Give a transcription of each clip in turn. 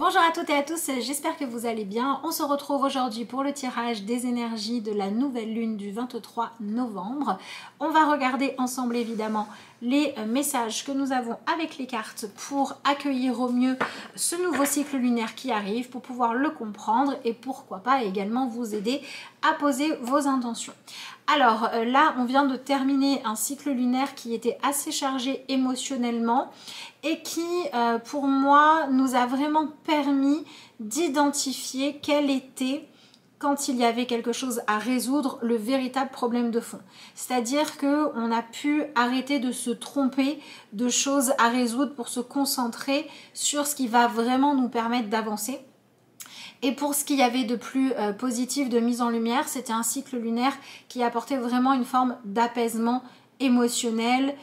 Bonjour à toutes et à tous, j'espère que vous allez bien. On se retrouve aujourd'hui pour le tirage des énergies de la nouvelle lune du 23 novembre. On va regarder ensemble évidemment les messages que nous avons avec les cartes pour accueillir au mieux ce nouveau cycle lunaire qui arrive, pour pouvoir le comprendre et pourquoi pas également vous aider à poser vos intentions. Alors là, on vient de terminer un cycle lunaire qui était assez chargé émotionnellement et qui, pour moi, nous a vraiment permis d'identifier quel était, quand il y avait quelque chose à résoudre, le véritable problème de fond. C'est-à-dire qu'on a pu arrêter de se tromper de choses à résoudre pour se concentrer sur ce qui va vraiment nous permettre d'avancer. Et pour ce qu'il y avait de plus positif, de mise en lumière, c'était un cycle lunaire qui apportait vraiment une forme d'apaisement émotionnel,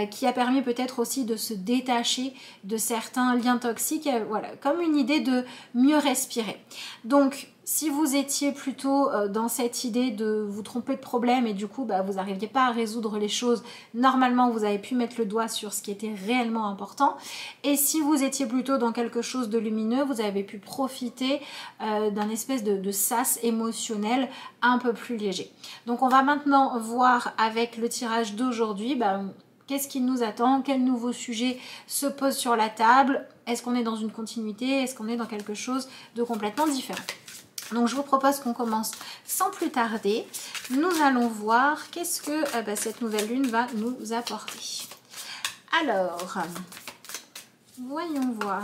qui a permis peut-être aussi de se détacher de certains liens toxiques, voilà, comme une idée de mieux respirer. Donc, si vous étiez plutôt dans cette idée de vous tromper de problème et du coup vous n'arriviez pas à résoudre les choses, normalement vous avez pu mettre le doigt sur ce qui était réellement important. Et si vous étiez plutôt dans quelque chose de lumineux, vous avez pu profiter d'un espèce de sas émotionnel un peu plus léger. Donc on va maintenant voir avec le tirage d'aujourd'hui, qu'est-ce qui nous attend, quel nouveau sujet se pose sur la table, est-ce qu'on est dans une continuité, est-ce qu'on est dans quelque chose de complètement différent. Donc je vous propose qu'on commence sans plus tarder. Nous allons voir qu'est-ce que cette nouvelle lune va nous apporter. Alors, voyons voir.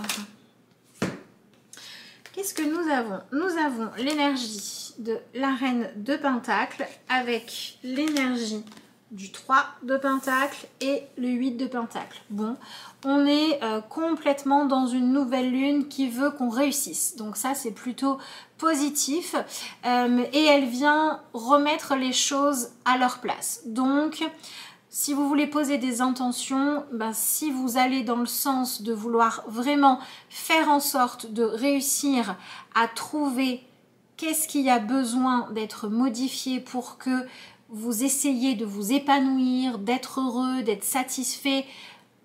Qu'est-ce que nous avons? Nous avons l'énergie de la reine de Pentacle avec l'énergie du 3 de Pentacle et le 8 de Pentacle. Bon, on est complètement dans une nouvelle lune qui veut qu'on réussisse. Donc ça, c'est plutôt positif. Et elle vient remettre les choses à leur place. Donc, si vous voulez poser des intentions, si vous allez dans le sens de vouloir vraiment faire en sorte de réussir à trouver qu'est-ce qu'il y a besoin d'être modifié pour que vous essayez de vous épanouir, d'être heureux, d'être satisfait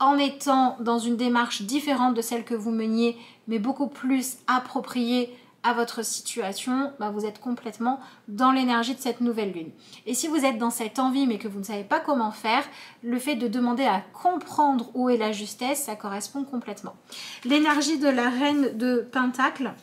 en étant dans une démarche différente de celle que vous meniez, mais beaucoup plus appropriée à votre situation, vous êtes complètement dans l'énergie de cette nouvelle lune. Et si vous êtes dans cette envie mais que vous ne savez pas comment faire, le fait de demander à comprendre où est la justesse, ça correspond complètement. L'énergie de la reine de Pentacle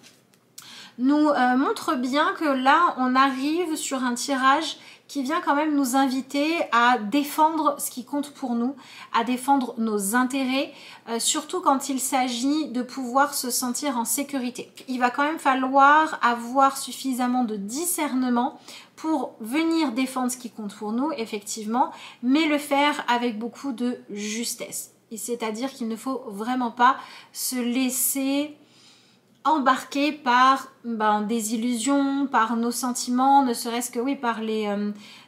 nous montre bien que là, on arrive sur un tirage qui vient quand même nous inviter à défendre ce qui compte pour nous, à défendre nos intérêts, surtout quand il s'agit de pouvoir se sentir en sécurité. Il va quand même falloir avoir suffisamment de discernement pour venir défendre ce qui compte pour nous, effectivement, mais le faire avec beaucoup de justesse. Et c'est-à-dire qu'il ne faut vraiment pas se laisser embarqués par des illusions, par nos sentiments, ne serait-ce que oui, par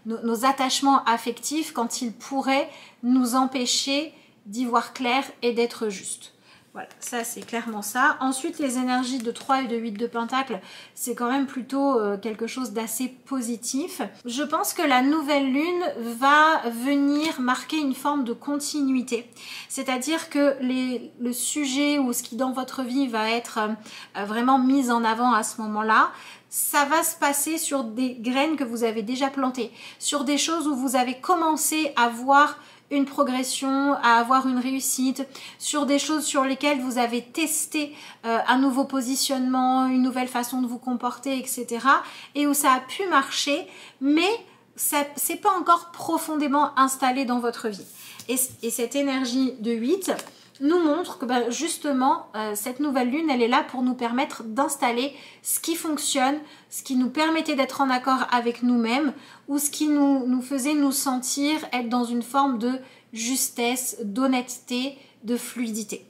nos attachements affectifs quand ils pourraient nous empêcher d'y voir clair et d'être juste. Voilà, ça c'est clairement ça. Ensuite, les énergies de 3 et de 8 de Pentacle, c'est quand même plutôt quelque chose d'assez positif. Je pense que la nouvelle lune va venir marquer une forme de continuité. C'est-à-dire que le sujet ou ce qui dans votre vie va être vraiment mis en avant à ce moment-là, ça va se passer sur des graines que vous avez déjà plantées, sur des choses où vous avez commencé à voir une progression, à avoir une réussite, sur des choses sur lesquelles vous avez testé un nouveau positionnement, une nouvelle façon de vous comporter, etc. Et où ça a pu marcher, mais c'est pas encore profondément installé dans votre vie. Et cette énergie de 8 nous montre que justement cette nouvelle lune, elle est là pour nous permettre d'installer ce qui fonctionne, ce qui nous permettait d'être en accord avec nous-mêmes ou ce qui nous faisait nous sentir être dans une forme de justesse, d'honnêteté, de fluidité.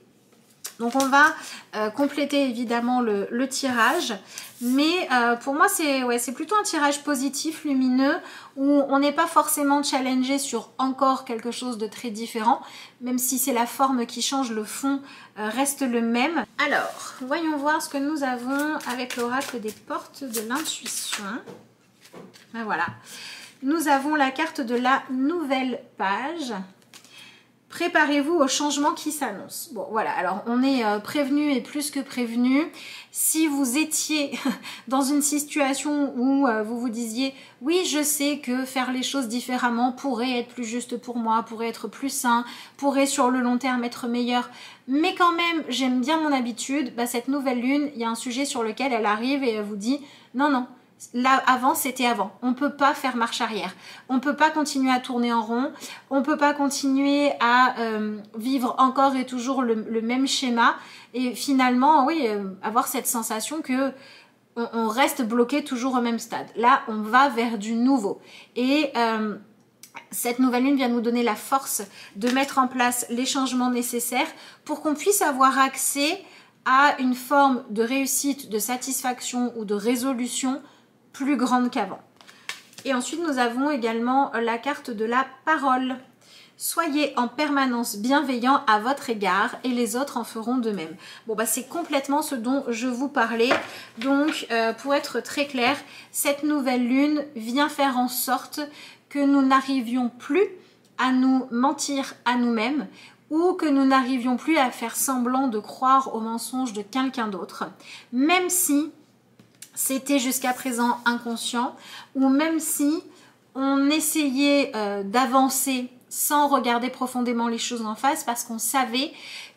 Donc on va compléter évidemment le tirage, mais pour moi c'est plutôt un tirage positif, lumineux, où on n'est pas forcément challengé sur encore quelque chose de très différent, même si c'est la forme qui change, le fond reste le même. Alors, voyons voir ce que nous avons avec l'oracle des portes de l'intuition. Voilà, nous avons la carte de la nouvelle page. préparez-vous au changement qui s'annonce. Bon, voilà, alors on est prévenu et plus que prévenu. Si vous étiez dans une situation où vous vous disiez « Oui, je sais que faire les choses différemment pourrait être plus juste pour moi, pourrait être plus sain, pourrait sur le long terme être meilleur, mais quand même, j'aime bien mon habitude », bah, cette nouvelle lune, il y a un sujet sur lequel elle arrive et elle vous dit « Non, non, là, avant, c'était avant. On ne peut pas faire marche arrière. On ne peut pas continuer à tourner en rond. On ne peut pas continuer à vivre encore et toujours le même schéma. Et finalement, oui, avoir cette sensation que on reste bloqué toujours au même stade. Là, on va vers du nouveau. Et cette nouvelle lune vient nous donner la force de mettre en place les changements nécessaires pour qu'on puisse avoir accès à une forme de réussite, de satisfaction ou de résolution plus grande qu'avant. Et ensuite, nous avons également la carte de la parole. Soyez en permanence bienveillant à votre égard et les autres en feront de même. Bon, bah c'est complètement ce dont je vous parlais. Donc, pour être très clair, cette nouvelle lune vient faire en sorte que nous n'arrivions plus à nous mentir à nous-mêmes ou que nous n'arrivions plus à faire semblant de croire aux mensonges de quelqu'un d'autre, même si c'était jusqu'à présent inconscient, ou même si on essayait d'avancer sans regarder profondément les choses en face parce qu'on savait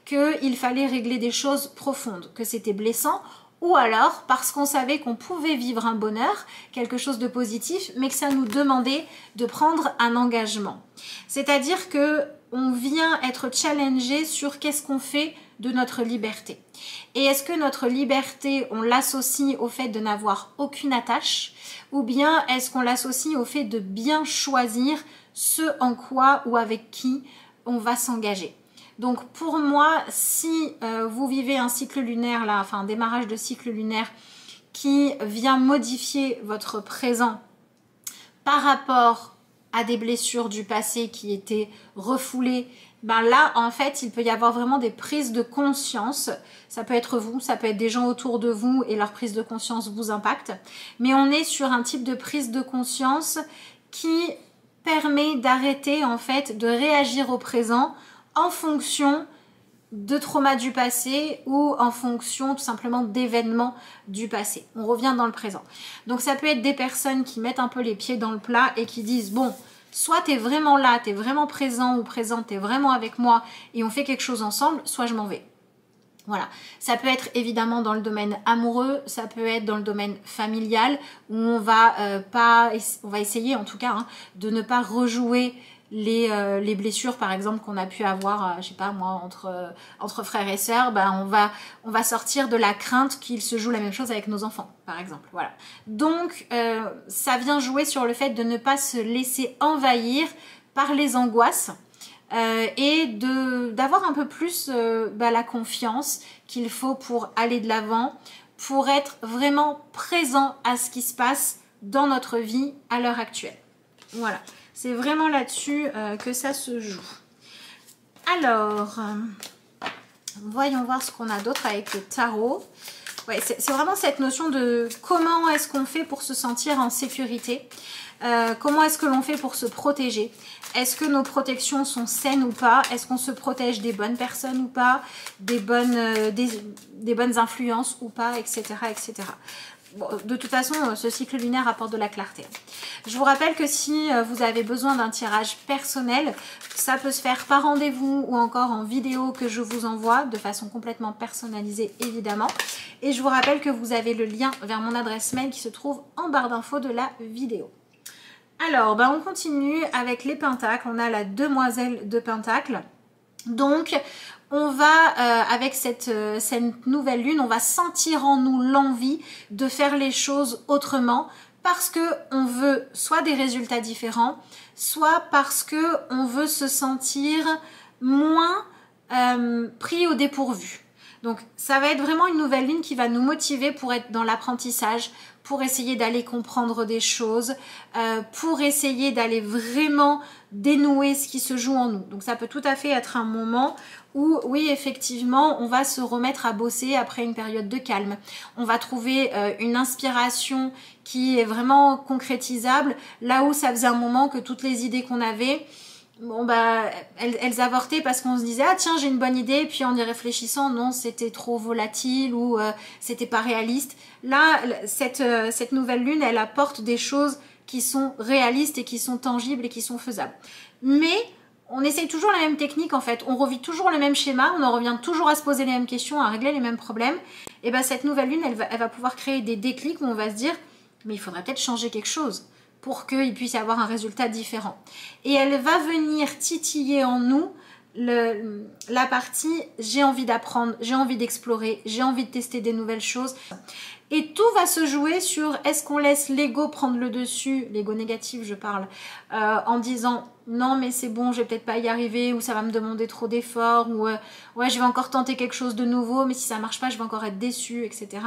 qu'il fallait régler des choses profondes, que c'était blessant, ou alors parce qu'on savait qu'on pouvait vivre un bonheur, quelque chose de positif, mais que ça nous demandait de prendre un engagement. C'est-à-dire que on vient être challengé sur qu'est-ce qu'on fait de notre liberté. Et est-ce que notre liberté, on l'associe au fait de n'avoir aucune attache, ou bien est-ce qu'on l'associe au fait de bien choisir ce en quoi ou avec qui on va s'engager? Donc pour moi, si vous vivez un cycle lunaire, là, enfin un démarrage de cycle lunaire qui vient modifier votre présent par rapport à des blessures du passé qui étaient refoulées, ben là, en fait, il peut y avoir vraiment des prises de conscience. Ça peut être vous, ça peut être des gens autour de vous et leur prise de conscience vous impacte. Mais on est sur un type de prise de conscience qui permet d'arrêter, en fait, de réagir au présent en fonction de traumas du passé ou en fonction tout simplement d'événements du passé. On revient dans le présent. Donc ça peut être des personnes qui mettent un peu les pieds dans le plat et qui disent bon, soit tu es vraiment là, tu es vraiment présent ou présente, tu es vraiment avec moi et on fait quelque chose ensemble, soit je m'en vais. Voilà, ça peut être évidemment dans le domaine amoureux, ça peut être dans le domaine familial où on va essayer en tout cas de ne pas rejouer les blessures par exemple qu'on a pu avoir, je sais pas moi, entre frères et sœurs. Ben, on va sortir de la crainte qu'il se joue la même chose avec nos enfants par exemple. Voilà. Donc ça vient jouer sur le fait de ne pas se laisser envahir par les angoisses. Et d'avoir un peu plus la confiance qu'il faut pour aller de l'avant, pour être vraiment présent à ce qui se passe dans notre vie à l'heure actuelle. Voilà, c'est vraiment là-dessus que ça se joue. Alors, voyons voir ce qu'on a d'autre avec le tarot. Ouais, c'est vraiment cette notion de comment est-ce qu'on fait pour se sentir en sécurité. Comment est-ce que l'on fait pour se protéger? Est-ce que nos protections sont saines ou pas? Est-ce qu'on se protège des bonnes personnes ou pas? Des bonnes influences ou pas, etc. etc. Bon, de toute façon, ce cycle lunaire apporte de la clarté. Je vous rappelle que si vous avez besoin d'un tirage personnel, ça peut se faire par rendez-vous ou encore en vidéo que je vous envoie de façon complètement personnalisée évidemment. Et je vous rappelle que vous avez le lien vers mon adresse mail qui se trouve en barre d'infos de la vidéo. Alors, on continue avec les pentacles. On a la demoiselle de pentacles. Donc, on va, avec cette nouvelle lune, on va sentir en nous l'envie de faire les choses autrement parce qu'on veut soit des résultats différents, soit parce qu'on veut se sentir moins pris au dépourvu. Donc, ça va être vraiment une nouvelle lune qui va nous motiver pour être dans l'apprentissage, pour essayer d'aller comprendre des choses, pour essayer d'aller vraiment dénouer ce qui se joue en nous. Donc, ça peut tout à fait être un moment où, oui, effectivement, on va se remettre à bosser après une période de calme. On va trouver une inspiration qui est vraiment concrétisable, là où ça faisait un moment que toutes les idées qu'on avait, bon bah elles avortaient parce qu'on se disait ah tiens j'ai une bonne idée, puis en y réfléchissant non c'était trop volatile ou c'était pas réaliste. Là cette nouvelle lune elle apporte des choses qui sont réalistes et qui sont tangibles et qui sont faisables. Mais on essaye toujours la même technique en fait, on revit toujours le même schéma, on en revient toujours à se poser les mêmes questions, à régler les mêmes problèmes. Et ben cette nouvelle lune elle va pouvoir créer des déclics où on va se dire mais il faudrait peut-être changer quelque chose pour qu'il puisse y avoir un résultat différent. Et elle va venir titiller en nous la partie j'ai envie d'apprendre, j'ai envie d'explorer, j'ai envie de tester des nouvelles choses. Et tout va se jouer sur est-ce qu'on laisse l'ego prendre le dessus, l'ego négatif je parle, en disant non mais c'est bon, je vais peut-être pas y arriver, ou ça va me demander trop d'efforts, ou ouais je vais encore tenter quelque chose de nouveau, mais si ça marche pas je vais encore être déçue, etc.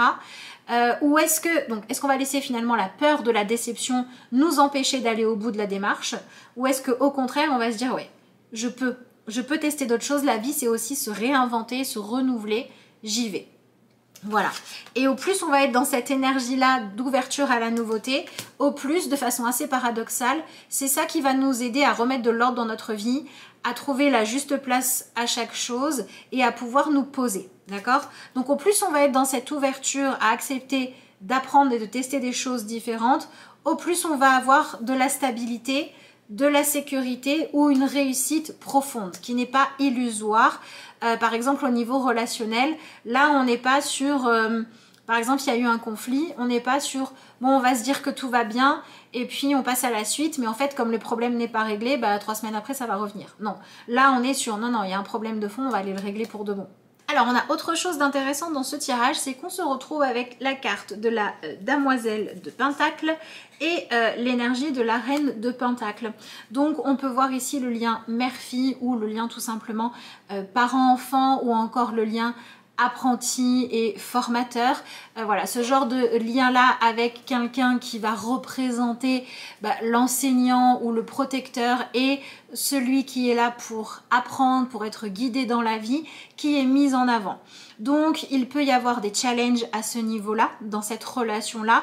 Ou est-ce qu'on va laisser finalement la peur de la déception nous empêcher d'aller au bout de la démarche, ou est-ce qu'au contraire on va se dire ouais je peux tester d'autres choses, la vie c'est aussi se réinventer, se renouveler, j'y vais. Voilà. Et au plus on va être dans cette énergie-là d'ouverture à la nouveauté, au plus, de façon assez paradoxale, c'est ça qui va nous aider à remettre de l'ordre dans notre vie, à trouver la juste place à chaque chose et à pouvoir nous poser. D'accord? Donc au plus on va être dans cette ouverture à accepter d'apprendre et de tester des choses différentes, au plus on va avoir de la stabilité, de la sécurité ou une réussite profonde qui n'est pas illusoire. Par exemple au niveau relationnel, là on n'est pas sur, par exemple il y a eu un conflit, on n'est pas sur, bon on va se dire que tout va bien et puis on passe à la suite, mais en fait comme le problème n'est pas réglé, bah 3 semaines après ça va revenir. Non, là on est sur, non, il y a un problème de fond, on va aller le régler pour de bon. Alors on a autre chose d'intéressant dans ce tirage, c'est qu'on se retrouve avec la carte de la Damoiselle de Pentacle et l'énergie de la Reine de Pentacle. Donc on peut voir ici le lien mère-fille ou le lien tout simplement parent-enfant ou encore le lien apprenti et formateur. Voilà, ce genre de lien-là avec quelqu'un qui va représenter l'enseignant ou le protecteur et celui qui est là pour apprendre, pour être guidé dans la vie, qui est mis en avant. Donc, il peut y avoir des challenges à ce niveau-là, dans cette relation-là,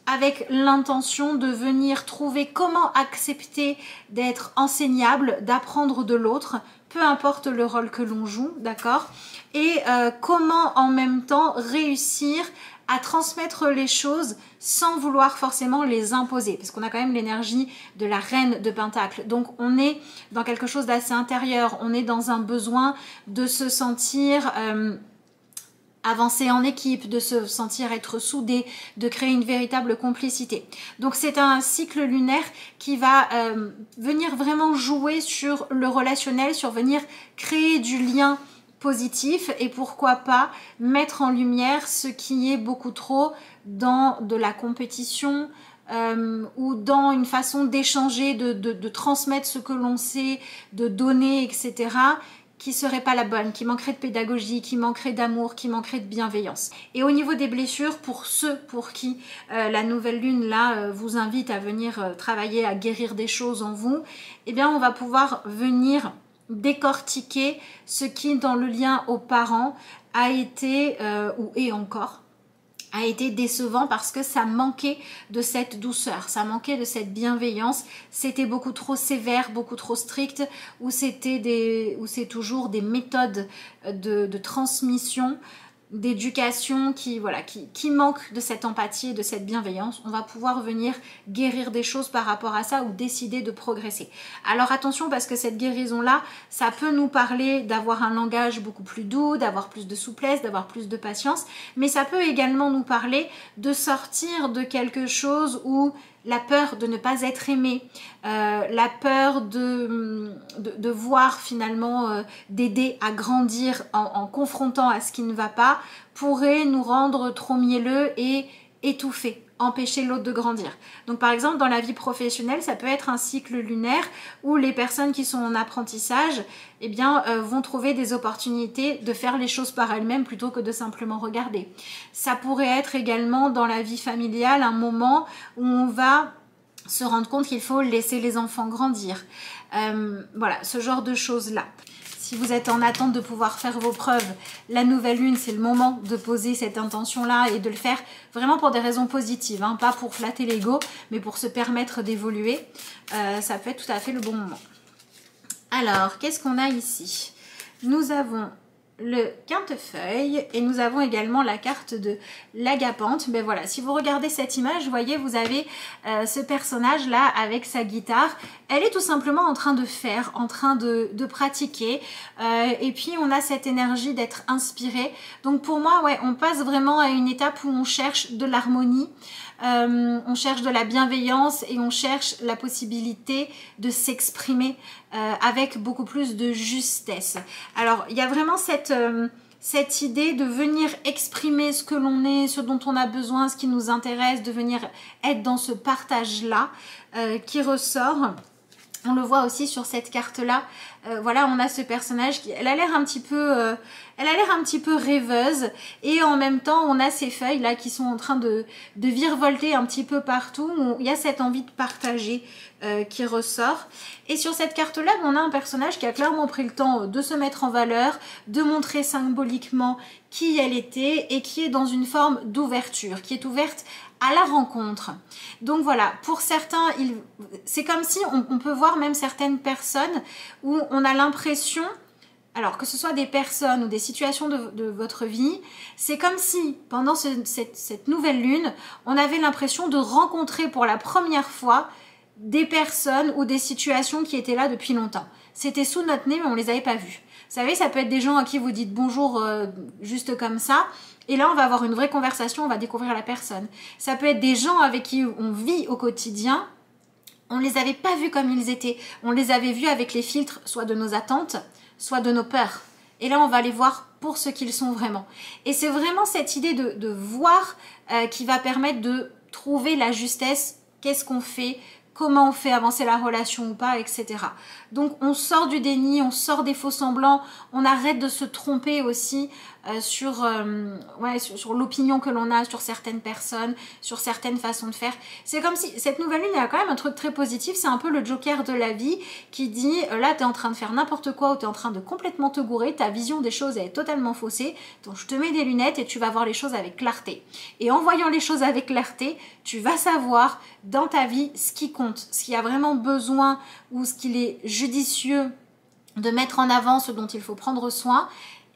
avec l'intention de venir trouver comment accepter d'être enseignable, d'apprendre de l'autre, peu importe le rôle que l'on joue, d'accord? Et comment en même temps réussir à transmettre les choses sans vouloir forcément les imposer, parce qu'on a quand même l'énergie de la Reine de Pentacle. Donc on est dans quelque chose d'assez intérieur, on est dans un besoin de se sentir avancer en équipe, de se sentir être soudé, de créer une véritable complicité. Donc c'est un cycle lunaire qui va venir vraiment jouer sur le relationnel, sur venir créer du lien positif et pourquoi pas mettre en lumière ce qui est beaucoup trop dans de la compétition ou dans une façon d'échanger, de transmettre ce que l'on sait, de donner, etc., qui serait pas la bonne, qui manquerait de pédagogie, qui manquerait d'amour, qui manquerait de bienveillance. Et au niveau des blessures, pour ceux pour qui la nouvelle lune là vous invite à venir travailler à guérir des choses en vous, eh bien on va pouvoir venir décortiquer ce qui dans le lien aux parents a été ou est encore a été décevant parce que ça manquait de cette douceur, ça manquait de cette bienveillance, c'était beaucoup trop sévère, beaucoup trop strict, ou c'est toujours des méthodes de transmission, d'éducation qui manquent de cette empathie et de cette bienveillance. On va pouvoir venir guérir des choses par rapport à ça ou décider de progresser. Alors attention parce que cette guérison-là, ça peut nous parler d'avoir un langage beaucoup plus doux, d'avoir plus de souplesse, d'avoir plus de patience, mais ça peut également nous parler de sortir de quelque chose où la peur de ne pas être aimé, la peur de voir finalement d'aider à grandir en confrontant à ce qui ne va pas, pourrait nous rendre trop mielleux et étouffés, empêcher l'autre de grandir. Donc par exemple dans la vie professionnelle, ça peut être un cycle lunaire où les personnes qui sont en apprentissage vont trouver des opportunités de faire les choses par elles-mêmes plutôt que de simplement regarder. Ça pourrait être également dans la vie familiale un moment où on va se rendre compte qu'il faut laisser les enfants grandir. Voilà, ce genre de choses-là. Si vous êtes en attente de pouvoir faire vos preuves, la nouvelle lune, c'est le moment de poser cette intention-là et de le faire vraiment pour des raisons positives, hein, pas pour flatter l'ego, mais pour se permettre d'évoluer. Ça peut être tout à fait le bon moment. Alors, qu'est-ce qu'on a ici? Nous avons le quintefeuille et nous avons également la carte de l'agapante. Ben voilà, si vous regardez cette image, vous voyez, vous avez ce personnage là avec sa guitare. Elle est tout simplement en train de faire, en train de pratiquer, et puis on a cette énergie d'être inspiré. Donc pour moi, ouais, on passe vraiment à une étape où on cherche de l'harmonie, on cherche de la bienveillance et on cherche la possibilité de s'exprimer avec beaucoup plus de justesse. Alors il y a vraiment cette idée de venir exprimer ce que l'on est, ce dont on a besoin, ce qui nous intéresse, de venir être dans ce partage-là qui ressort. On le voit aussi sur cette carte-là. Voilà, on a ce personnage qui, elle a l'air un petit peu rêveuse, et en même temps, on a ces feuilles là qui sont en train de virevolter un petit peu partout. Il y a cette envie de partager qui ressort. Et sur cette carte-là, on a un personnage qui a clairement pris le temps de se mettre en valeur, de montrer symboliquement qui elle était et qui est dans une forme d'ouverture, qui est ouverte à la rencontre. Donc voilà, pour certains, c'est comme si on peut voir même certaines personnes où on a l'impression, alors que ce soit des personnes ou des situations de votre vie, c'est comme si pendant cette nouvelle lune, on avait l'impression de rencontrer pour la première fois des personnes ou des situations qui étaient là depuis longtemps. C'était sous notre nez mais on les avait pas vues. Vous savez, ça peut être des gens à qui vous dites bonjour juste comme ça. Et là, on va avoir une vraie conversation, on va découvrir la personne. Ça peut être des gens avec qui on vit au quotidien. On ne les avait pas vus comme ils étaient. On les avait vus avec les filtres, soit de nos attentes, soit de nos peurs. Et là, on va les voir pour ce qu'ils sont vraiment. Et c'est vraiment cette idée de voir qui va permettre de trouver la justesse. Qu'est-ce qu'on fait ? Comment on fait avancer la relation ou pas, etc. Donc on sort du déni, on sort des faux semblants, on arrête de se tromper aussi sur l'opinion que l'on a sur certaines personnes, sur certaines façons de faire. C'est comme si cette nouvelle lune, il y a quand même un truc très positif, c'est un peu le joker de la vie qui dit là tu es en train de faire n'importe quoi ou tu es en train de complètement te gourer, ta vision des choses elle est totalement faussée, donc je te mets des lunettes et tu vas voir les choses avec clarté. Et en voyant les choses avec clarté, tu vas savoir dans ta vie ce qui compte, ce qu'il y a vraiment besoin ou ce qu'il est judicieux de mettre en avant, ce dont il faut prendre soin.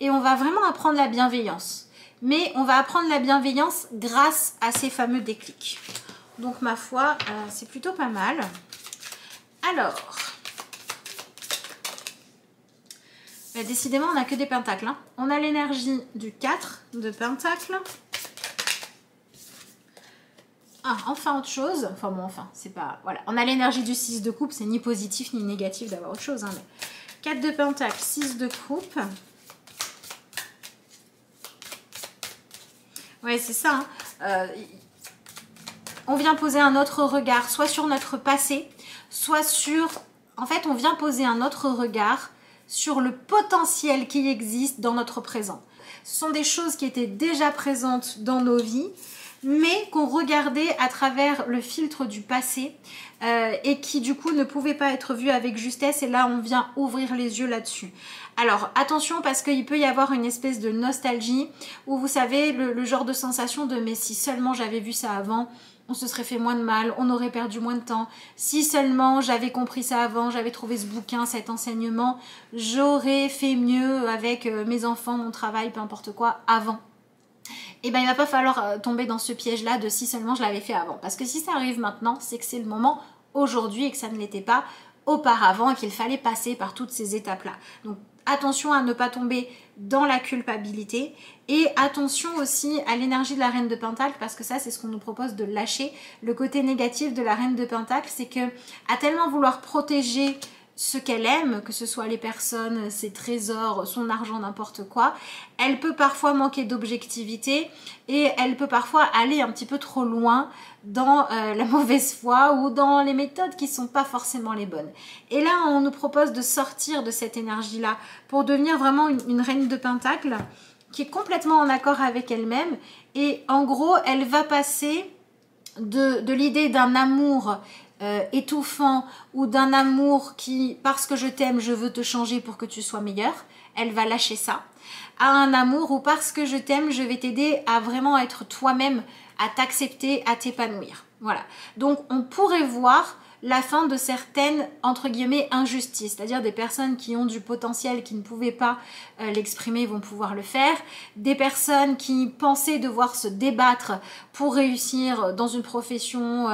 Et on va vraiment apprendre la bienveillance. Mais on va apprendre la bienveillance grâce à ces fameux déclics. Donc ma foi, c'est plutôt pas mal. Alors, décidément on n'a que des pentacles. Hein. On a l'énergie du 4 de pentacles. Ah, enfin autre chose. Enfin bon, enfin, c'est pas... Voilà, on a l'énergie du 6 de coupe. C'est ni positif ni négatif d'avoir autre chose. Hein, mais 4 de pentacles, 6 de coupe. Ouais, c'est ça. Hein. On vient poser un autre regard, soit sur notre passé, soit sur... En fait, on vient poser un autre regard sur le potentiel qui existe dans notre présent. Ce sont des choses qui étaient déjà présentes dans nos vies, mais qu'on regardait à travers le filtre du passé et qui du coup ne pouvaient pas être vues avec justesse, et là on vient ouvrir les yeux là-dessus. Alors attention, parce qu'il peut y avoir une espèce de nostalgie où vous savez le genre de sensation de mais si seulement j'avais vu ça avant, on se serait fait moins de mal, on aurait perdu moins de temps. Si seulement j'avais compris ça avant, j'avais trouvé ce bouquin, cet enseignement, j'aurais fait mieux avec mes enfants, mon travail, peu importe quoi, avant. Et ben il va pas falloir tomber dans ce piège-là de si seulement je l'avais fait avant. Parce que si ça arrive maintenant, c'est que c'est le moment aujourd'hui et que ça ne l'était pas auparavant et qu'il fallait passer par toutes ces étapes-là. Donc attention à ne pas tomber dans la culpabilité et attention aussi à l'énergie de la reine de Pentacle, parce que ça c'est ce qu'on nous propose de lâcher. Le côté négatif de la reine de Pentacle, c'est que à tellement vouloir protéger ce qu'elle aime, que ce soit les personnes, ses trésors, son argent, n'importe quoi, elle peut parfois manquer d'objectivité et elle peut parfois aller un petit peu trop loin dans la mauvaise foi ou dans les méthodes qui ne sont pas forcément les bonnes. Et là, on nous propose de sortir de cette énergie-là pour devenir vraiment une reine de Pentacle qui est complètement en accord avec elle-même. Et en gros, elle va passer de l'idée d'un amour étouffant ou d'un amour qui, parce que je t'aime, je veux te changer pour que tu sois meilleur, elle va lâcher ça, à un amour où parce que je t'aime, je vais t'aider à vraiment être toi-même, à t'accepter, à t'épanouir. Voilà. Donc on pourrait voir la fin de certaines, entre guillemets, injustices, c'est-à-dire des personnes qui ont du potentiel, qui ne pouvaient pas l'exprimer, vont pouvoir le faire, des personnes qui pensaient devoir se débattre pour réussir dans une profession,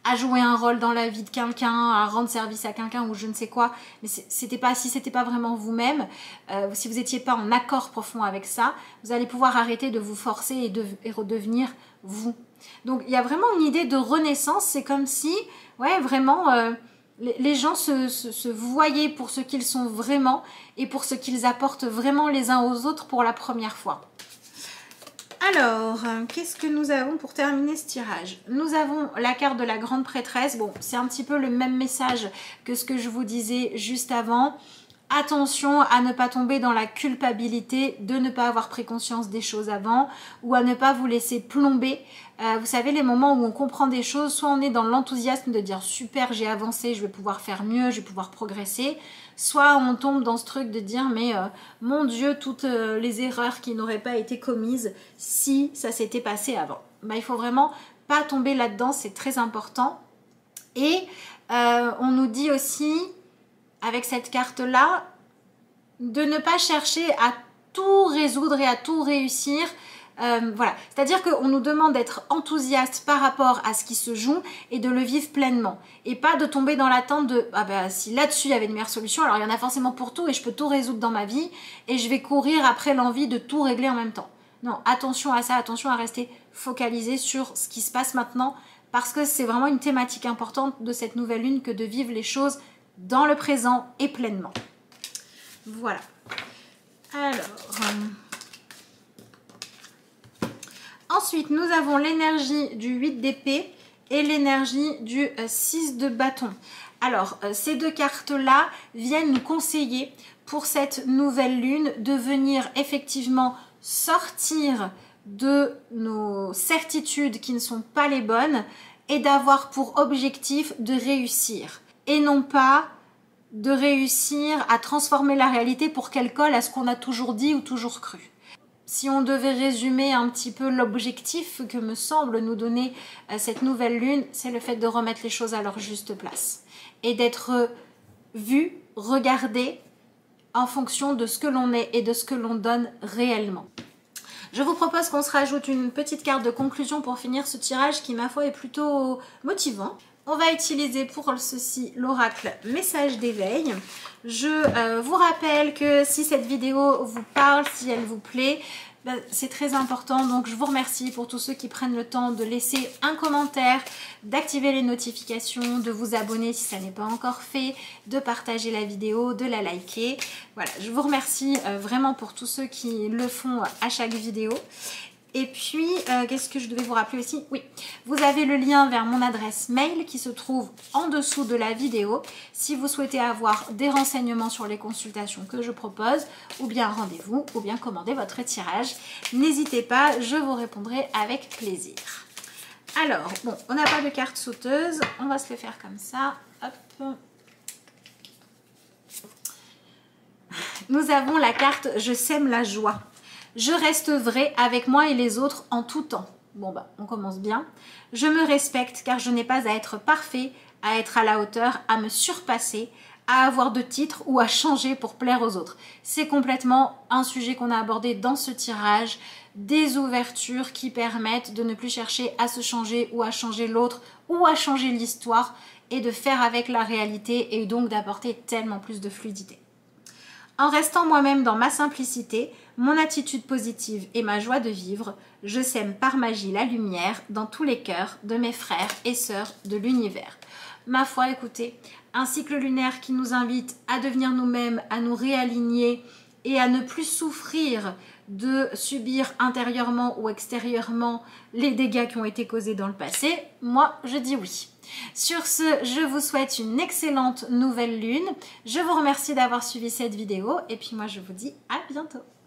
à jouer un rôle dans la vie de quelqu'un, à rendre service à quelqu'un ou je ne sais quoi, mais si c'était pas vraiment vous-même, si vous n'étiez pas en accord profond avec ça, vous allez pouvoir arrêter de vous forcer et redevenir vous. Donc il y a vraiment une idée de renaissance, c'est comme si, ouais, vraiment, les gens se voyaient pour ce qu'ils sont vraiment et pour ce qu'ils apportent vraiment les uns aux autres pour la première fois. Alors, qu'est-ce que nous avons pour terminer ce tirage? Nous avons la carte de la grande prêtresse. Bon, c'est un petit peu le même message que ce que je vous disais juste avant. Attention à ne pas tomber dans la culpabilité de ne pas avoir pris conscience des choses avant ou à ne pas vous laisser plomber. Vous savez, les moments où on comprend des choses, soit on est dans l'enthousiasme de dire super, j'ai avancé, je vais pouvoir faire mieux, je vais pouvoir progresser, soit on tombe dans ce truc de dire mais mon Dieu, toutes les erreurs qui n'auraient pas été commises si ça s'était passé avant. Ben, il faut vraiment pas tomber là-dedans, c'est très important. Et on nous dit aussi, avec cette carte-là, de ne pas chercher à tout résoudre et à tout réussir. Voilà, c'est-à-dire qu'on nous demande d'être enthousiaste par rapport à ce qui se joue et de le vivre pleinement. Et pas de tomber dans l'attente de « Ah ben si là-dessus il y avait une meilleure solution, alors il y en a forcément pour tout et je peux tout résoudre dans ma vie et je vais courir après l'envie de tout régler en même temps. » Non, attention à ça, attention à rester focalisé sur ce qui se passe maintenant parce que c'est vraiment une thématique importante de cette nouvelle lune que de vivre les choses dans le présent et pleinement. Voilà. Alors, ensuite, nous avons l'énergie du 8 d'épée et l'énergie du 6 de bâton. Alors, ces deux cartes-là viennent nous conseiller pour cette nouvelle lune de venir effectivement sortir de nos certitudes qui ne sont pas les bonnes et d'avoir pour objectif de réussir. Et non pas de réussir à transformer la réalité pour qu'elle colle à ce qu'on a toujours dit ou toujours cru. Si on devait résumer un petit peu l'objectif que me semble nous donner cette nouvelle lune, c'est le fait de remettre les choses à leur juste place et d'être vu, regardé en fonction de ce que l'on est et de ce que l'on donne réellement. Je vous propose qu'on se rajoute une petite carte de conclusion pour finir ce tirage qui, ma foi, est plutôt motivant. On va utiliser pour ceci l'oracle message d'éveil. Je vous rappelle que si cette vidéo vous parle, si elle vous plaît, ben, c'est très important. Donc je vous remercie pour tous ceux qui prennent le temps de laisser un commentaire, d'activer les notifications, de vous abonner si ça n'est pas encore fait, de partager la vidéo, de la liker. Voilà, je vous remercie vraiment pour tous ceux qui le font à chaque vidéo. Et puis, qu'est-ce que je devais vous rappeler aussi? Oui, vous avez le lien vers mon adresse mail qui se trouve en dessous de la vidéo si vous souhaitez avoir des renseignements sur les consultations que je propose, ou bien un rendez-vous, ou bien commander votre tirage. N'hésitez pas, je vous répondrai avec plaisir. Alors, bon, on n'a pas de carte sauteuse, on va se le faire comme ça. Hop. Nous avons la carte « Je sème la joie ». Je reste vrai avec moi et les autres en tout temps. Bon bah, on commence bien. Je me respecte car je n'ai pas à être parfait, à être à la hauteur, à me surpasser, à avoir de titres ou à changer pour plaire aux autres. C'est complètement un sujet qu'on a abordé dans ce tirage, des ouvertures qui permettent de ne plus chercher à se changer ou à changer l'autre ou à changer l'histoire et de faire avec la réalité et donc d'apporter tellement plus de fluidité. En restant moi-même dans ma simplicité, mon attitude positive et ma joie de vivre, je sème par magie la lumière dans tous les cœurs de mes frères et sœurs de l'univers. Ma foi, écoutez, un cycle lunaire qui nous invite à devenir nous-mêmes, à nous réaligner et à ne plus souffrir de subir intérieurement ou extérieurement les dégâts qui ont été causés dans le passé, moi je dis oui. Sur ce, je vous souhaite une excellente nouvelle lune. Je vous remercie d'avoir suivi cette vidéo et puis moi je vous dis à bientôt.